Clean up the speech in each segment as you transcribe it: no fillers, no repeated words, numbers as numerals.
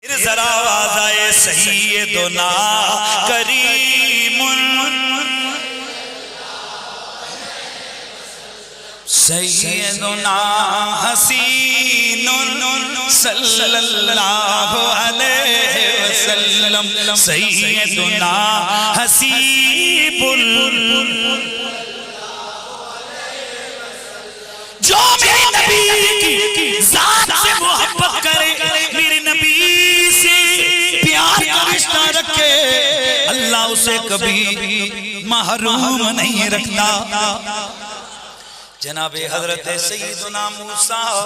ذرا آوازائے سیدنا کریم سیدنا حسین صلی اللہ علیہ وسلم سیدنا حسیب جو میرے نبی کی ذات سے محبت کرے، میرے نبی سے پیار کا رشتہ رکھے، اللہ اسے کبھی محروم نہیں رکھتا۔ جناب حضرت سیدنا موسیٰ،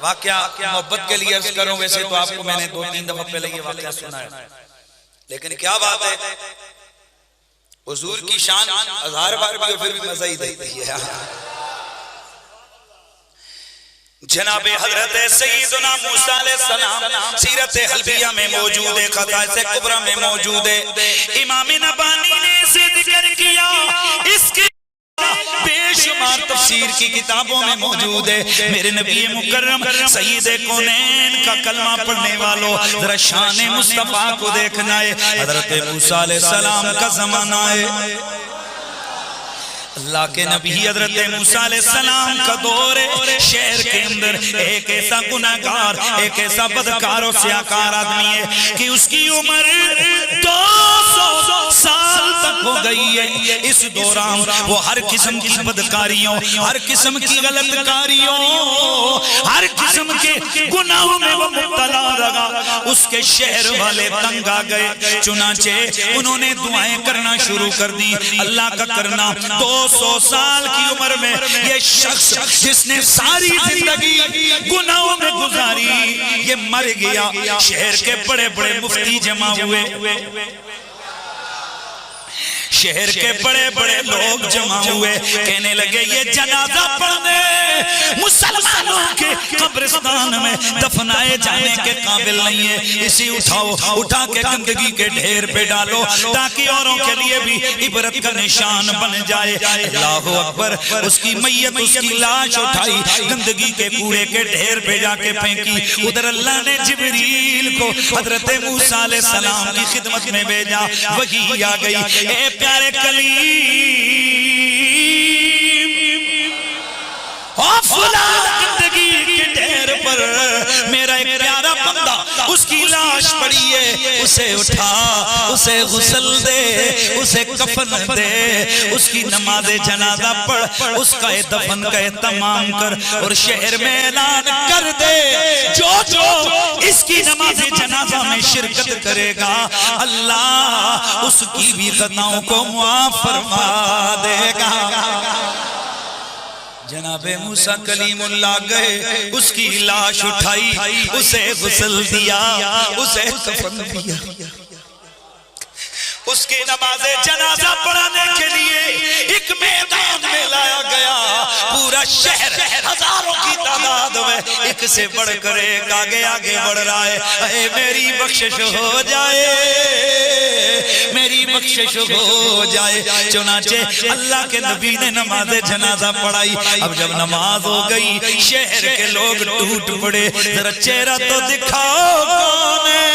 واقعہ محبت کے لیے عرض کروں، ویسے تو آپ کو میں نے 2-3 دفعہ پہلے یہ واقعہ سنا ہے، لیکن کیا بات ہے، حضور کی شان ہزار بار بھی پھر بھی مزہ ہی دیتی ہے۔ جناب حضرت سیدنا موسیٰ علیہ السلام سیرت حلبیہ میں موجود ہے، خصائص کبریٰ میں موجود ہے، امام نبانی نے اسے ذکر کیا، اس کے بے شمار تفسیر کی کتابوں میں موجود ہے۔ میرے نبی مکرم سید کونین کا کلمہ پڑھنے والوں، ذرا شان مصطفیٰ کو دیکھنا ہے۔ حضرت موسیٰ علیہ السلام کا زمانہ ہے، اللہ کے نبی حضرت موسیٰ علیہ السلام کا دور ہے، شہر کے اندر ایک ایسا گناہگار، ایک ایسا بدکار و سیاکار آدمی ہے کہ اس کی عمر 200 سال تک ہو گئی ہے۔ اس دوران وہ ہر قسم کی بدکاریوں، ہر قسم کی غلط کاریوں، ہر قسم کے گناہوں میں وہ مبتلا رہا۔ اس کے شہر والے تنگ آ گئے، چنانچہ انہوں نے دعائیں کرنا شروع کر دی، اللہ کا کرنا۔ 200 سال کی عمر میں یہ شخص جس نے ساری زندگی گناہوں میں گزاری، یہ مر گیا۔ شہر کے بڑے بڑے مفتی جمع ہوئے، شہر کے بڑے بڑے لوگ جمع ہوئے، کہنے لگے یہ جنازہ پڑھنے مسلمانوں کے قبرستان میں دفنائے جانے کے قابل نہیں ہے، اسی اٹھاؤ، اٹھا کے گندگی کے ڈھیر پہ ڈالو تاکہ اوروں کے لیے بھی عبرت کا نشان بن جائے۔ اللہ اکبر، اس کی میت، اس کی لاش اٹھائی، گندگی کے کوڑے کے ڈھیر پہ جا کے پھینکی۔ ادھر اللہ نے جبریل کو حضرت موسیٰ علیہ السلام کی خدمت میں بھیجا، وحی آ گئی، اے پیارے کلیم، اور فلاں زندگی کے ڈھیر پر میرا ایک پیارا بندہ، اس کی لاش پڑی ہے، اسے اٹھا، اسے غسل دے، اسے کفن دے، اس کی نماز جنازہ پڑھ، اس کا دفن کا اہتمام کر، اور شہر میں اعلان کر دے جو جو اس کی نماز جنازہ میں شرکت کرے گا، اللہ اس کی بھی خطاؤں کو معاف فرما دے گا۔ جناب موسیٰ کلیم اللہ گئے، اس کی لاش اٹھائی، اسے غسل دیا، اسے کفن دیا، اس کی نماز جنازہ پڑھانے کے لیے ایک میدان میں لایا گیا۔ پورا شہر ہزاروں کی تعداد میں ایک سے بڑھ کر ایک آگے آگے بڑھ رہا ہے، اے میری بخشش ہو جائے، میری بخشش ہو جائے۔ چنانچہ اللہ کے نبی نے نماز جنازہ پڑھائی۔ اب جب نماز ہو گئی، شہر کے لوگ ٹوٹ پڑے، ذرا چہرہ تو دکھاؤ کون ہے،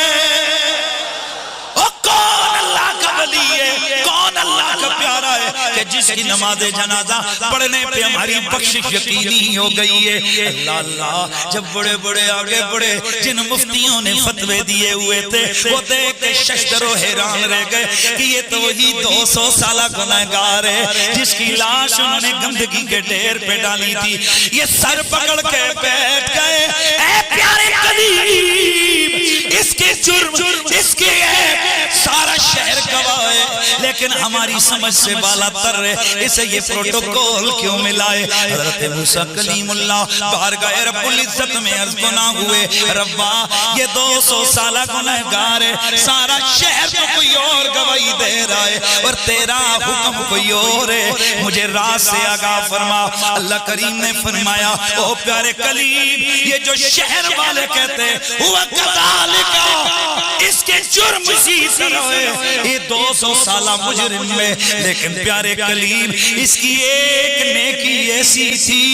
کون اللہ کا ولی ہے، کون اللہ کا پیارا ہے کہ جس کی نماز جنازہ پڑھنے پہ ہماری بخشش یقینی ہو گئی ہے۔ اللہ اللہ، جب بڑے بڑے آگے بڑھے، جن مفتیوں نے فتوے دیے ہوئے تھے، وہ دیکھ کے ششدر و حیران رہ گئے کہ یہ تو وہی 200 سالہ گناہگار ہے جس کی لاش انہوں نے گندگی کے ڈھیر پہ ڈالی تھی۔ یہ سر پکڑ کے بیٹھ گئے، اے پیارے قریب، اس کے جرم، اس کے سارا شہر گواہ ہے، لیکن ہماری سمجھ سے بالا تر ہے، اسے یہ پروٹوکول کیوں ملائے؟ حضرت موسیٰ کلیم اللہ بارگاہ رب العزت میں عرض گناہ ہوئے، ربا یہ 200 سالہ گناہگار ہے، سارا شہر تو کوئی اور گواہی دے رہا ہے اور تیرا حکم کوئی اور ہے، مجھے راز سے آگاہ فرما۔ اللہ کریم نے فرمایا، او پیارے کلیم، یہ جو شہر والے کہتے ہیں ہوا کذالک، اس کے جرم اسی طرح ہے، یہ 200 سالہ مجرم میں، لیکن پیارے کلیم اس کی ایک نیکی ایسی تھی،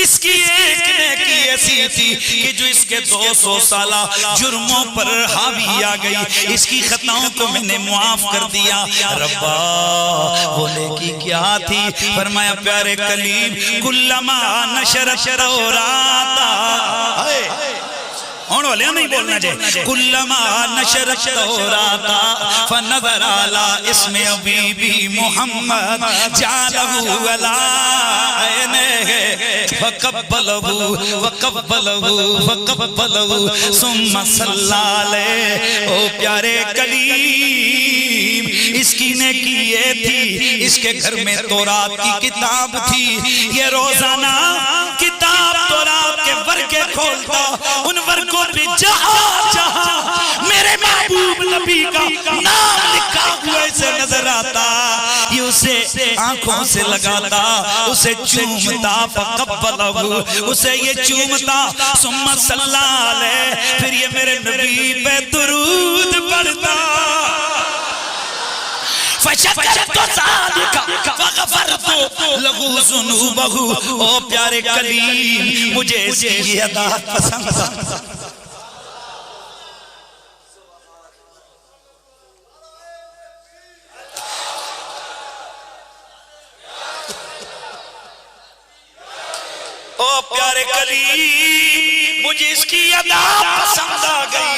اس کی ایک نیکی ایسی تھی کہ جو اس کے 200 سالہ جرموں پر حاوی آ گئی، اس کی خطاؤں کو میں نے معاف کر دیا۔ ربا وہ نیکی کیا تھی؟ فرمایا پیارے کلیم کلما نشرت توراتا، ہون والے نہیں بولنا جائے، کلما نشرت توراتا فنظر علی اسم حبیبی محمد جعلہ علی عینہ فقبلہ ثم صلی علیہ۔ او پیارے کلیم اس کی نیکی یہ تھی، اس کے گھر میں تورات کی کتاب تھی، یہ روزانہ کتاب تورات کے ورقے کھولتا، ان ورقوں پہ جہاں جہاں میرے محبوب نبی کا نام لکھا ہوا اسے نظر آتا، یہ اسے آنکھوں سے لگاتا، اسے چومتا، فقبلہ اسے یہ چومتا، ثم صلی علیہ، پھر یہ میرے نبی پہ درود پڑھتا۔ فشکرت ذالک فغفرت لہ ذنوبہ۔ او پیارے کلیم مجھے اس کی یہ ادا پسند آتا۔ او پیارے کلیم مجھے اس کی ادا پسند آ گئی،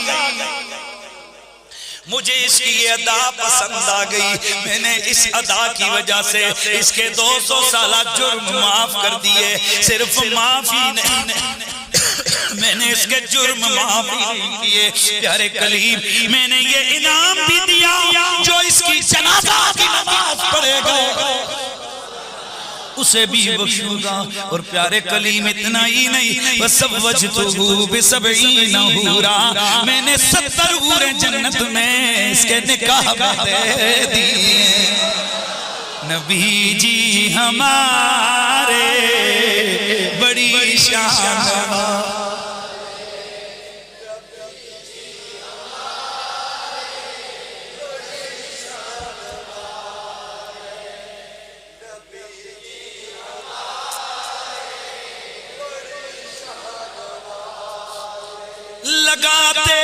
مجھے اس کی یہ ادا پسند آ گئی، میں نے اس ادا کی وجہ سے اس کے 200 سالہ جرم معاف کر دیے، صرف معافی نہیں، میں نے اس کے جرم معافی نہیں کیے۔ پیارے کلیم میں نے یہ انعام بھی دیا، جو اس کی جنازہ کی نماز پڑھے گا اسے بھی بخشوں گا۔ اور پیارے کلیم اتنا ہی نہیں، وَسَوَّجْتُهُ بِسَبْعِينَ حُورًا، میں نے 70 حوریں جنت میں اس کے نکاح دے دیے۔ نبی جی ہمارے بڑی شان، لگاتے